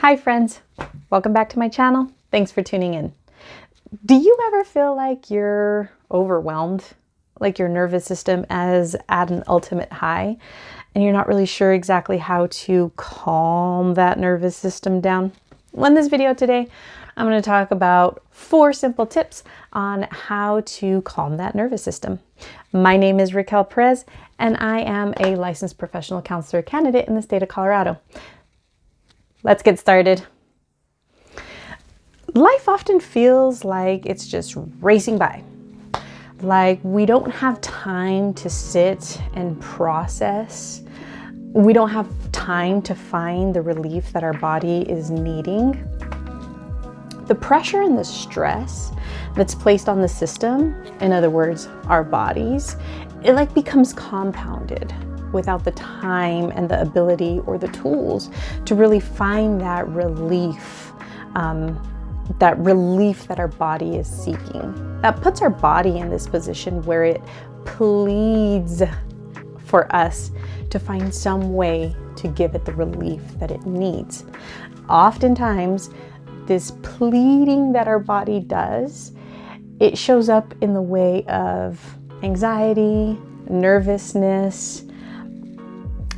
Hi friends, welcome back to my channel. Thanks for tuning in. Do you ever feel like you're overwhelmed? Like your nervous system is at an ultimate high and you're not really sure exactly how to calm that nervous system down? Well, in this video today, I'm going to talk about 4 simple tips on how to calm that nervous system. My name is Raquel Perez and I am a licensed professional counselor candidate in the state of Colorado. Let's get started. Life often feels like it's just racing by. Like we don't have time to sit and process. We don't have time to find the relief that our body is needing. The pressure and the stress that's placed on the system, in other words, our bodies, it like becomes compounded without the time and the ability or the tools to really find that relief that our body is seeking. That puts our body in this position where it pleads for us to find some way to give it the relief that it needs. Oftentimes, this pleading that our body does, it shows up in the way of anxiety, nervousness,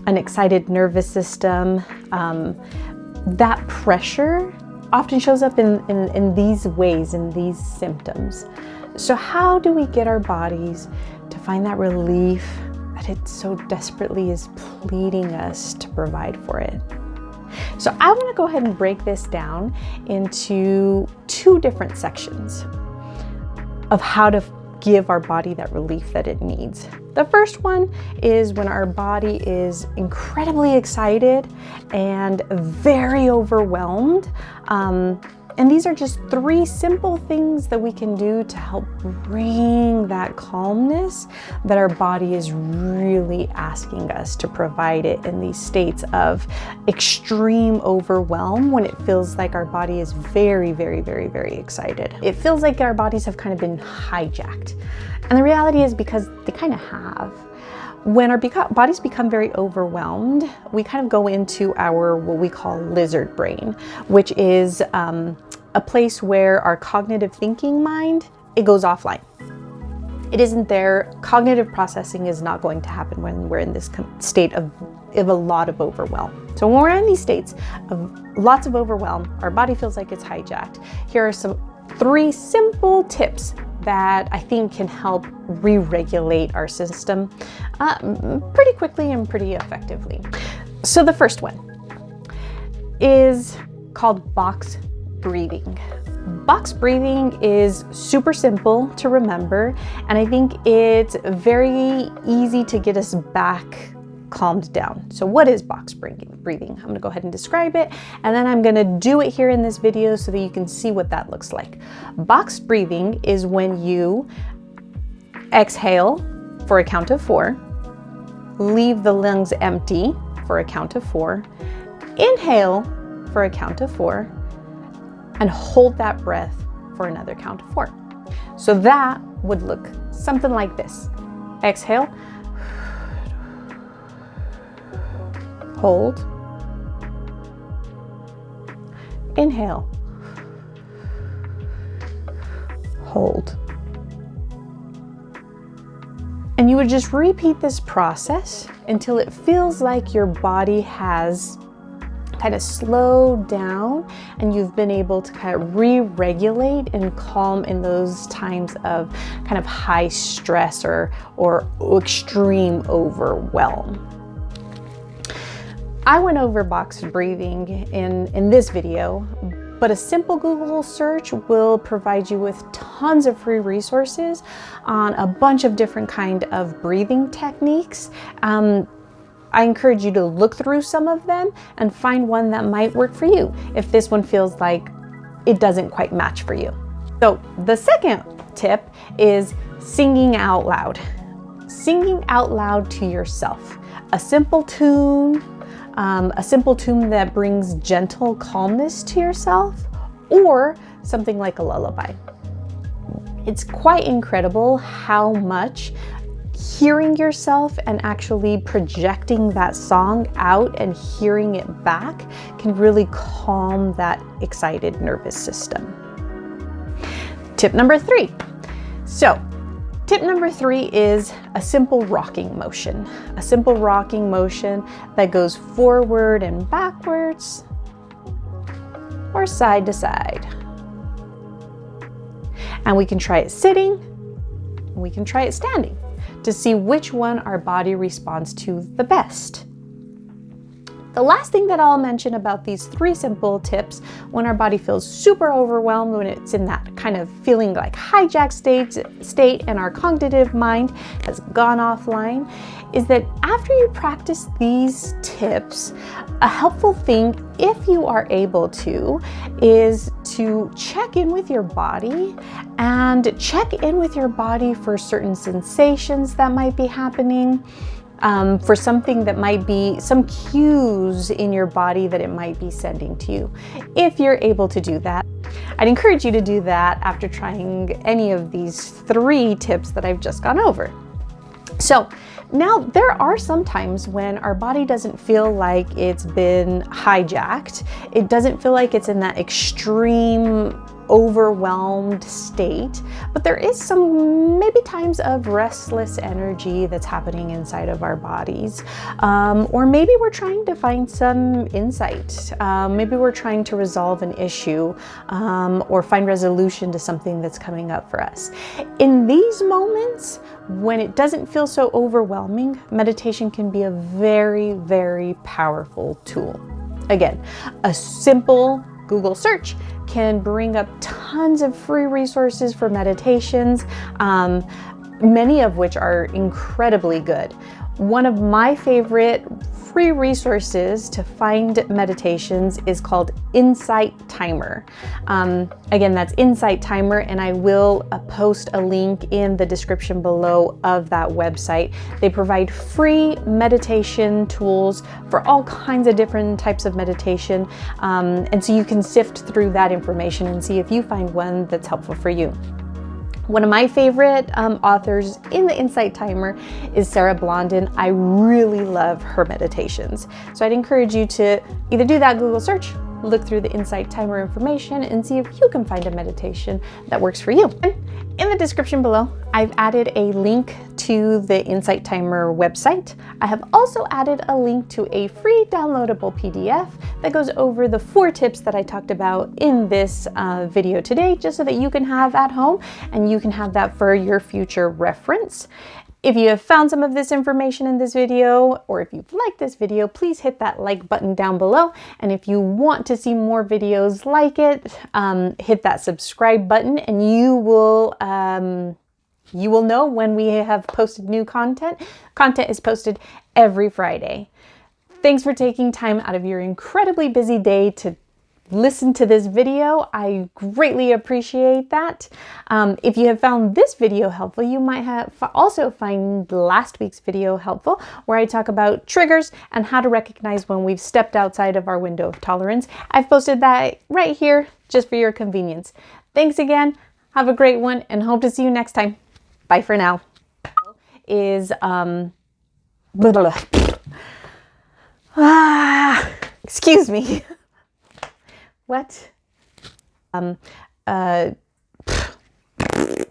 an excited nervous system. That pressure often shows up in these ways, in these symptoms. So how do we get our bodies to find that relief that it so desperately is pleading us to provide for it? So I want to go ahead and break this down into 2 different sections of how to give our body that relief that it needs. The first one is when our body is incredibly excited and very overwhelmed. And these are just 3 simple things that we can do to help bring that calmness that our body is really asking us to provide it in these states of extreme overwhelm, when it feels like our body is very, very, very, very excited. It feels like our bodies have kind of been hijacked. And the reality is because they kind of have. When our bodies become very overwhelmed, we kind of go into our what we call lizard brain, which is a place where our cognitive thinking mind, it goes offline. It isn't there. Cognitive processing is not going to happen when we're in this state of a lot of overwhelm. So when we're in these states of lots of overwhelm, our body feels like it's hijacked. Here are some 3 simple tips that I think can help re-regulate our system pretty quickly and pretty effectively. So the first one is called box breathing. Box breathing is super simple to remember, and I think it's very easy to get us back calmed down. So what is box breathing? I'm gonna go ahead and describe it, and then I'm gonna do it here in this video so that you can see what that looks like. Box breathing is when you exhale for a count of 4, leave the lungs empty for a count of 4, inhale for a count of 4, and hold that breath for another count of 4. So that would look something like this. Exhale, hold, inhale, hold. And you would just repeat this process until it feels like your body has kind of slowed down and you've been able to kind of re-regulate and calm in those times of kind of high stress or extreme overwhelm. I went over box breathing in this video, but a simple Google search will provide you with tons of free resources on a bunch of different kind of breathing techniques. I encourage you to look through some of them and find one that might work for you if this one feels like it doesn't quite match for you. So the second tip is singing out loud. Singing out loud to yourself. A simple tune that brings gentle calmness to yourself, or something like a lullaby. It's quite incredible how much hearing yourself and actually projecting that song out and hearing it back can really calm that excited nervous system. Tip number 3. So, tip number 3 is a simple rocking motion. A simple rocking motion that goes forward and backwards or side to side. And we can try it sitting, and we can try it standing to see which one our body responds to the best. The last thing that I'll mention about these 3 simple tips when our body feels super overwhelmed, when it's in that kind of feeling like hijacked state and our cognitive mind has gone offline, is that after you practice these tips, a helpful thing, if you are able to, is to check in with your body and check in with your body for certain sensations that might be happening. For something that might be some cues in your body that it might be sending to you. If you're able to do that, I'd encourage you to do that after trying any of these 3 tips that I've just gone over. So now there are some times when our body doesn't feel like it's been hijacked. It doesn't feel like it's in that extreme overwhelmed state, but there is some maybe times of restless energy that's happening inside of our bodies, or maybe we're trying to find some insight, maybe we're trying to resolve an issue, or find resolution to something that's coming up for us. In these moments, when it doesn't feel so overwhelming, meditation can be a very, very powerful tool. Again, a simple Google search can bring up tons of free resources for meditations, many of which are incredibly good. One of my favorite free resources to find meditations is called Insight Timer. Again, that's Insight Timer, and I will post a link in the description below of that website. They provide free meditation tools for all kinds of different types of meditation, and so you can sift through that information and see if you find one that's helpful for you. One of my favorite authors in the Insight Timer is Sarah Blondin. I really love her meditations. So I'd encourage you to either do that Google search, look through the Insight Timer information, and see if you can find a meditation that works for you. In the description below, I've added a link to the Insight Timer website. I have also added a link to a free downloadable PDF that goes over the 4 tips that I talked about in this video today, just so that you can have at home and you can have that for your future reference. If you have found some of this information in this video, or if you've liked this video, please hit that like button down below. And if you want to see more videos like it, hit that subscribe button, and you will know when we have posted new content. Content is posted every Friday. Thanks for taking time out of your incredibly busy day to listen to this video. I greatly appreciate that. If you have found this video helpful, you might have also find last week's video helpful, where I talk about triggers and how to recognize when we've stepped outside of our window of tolerance. I've posted that right here just for your convenience. Thanks again. Have a great one, and hope to see you next time. Bye for now. Excuse me. What?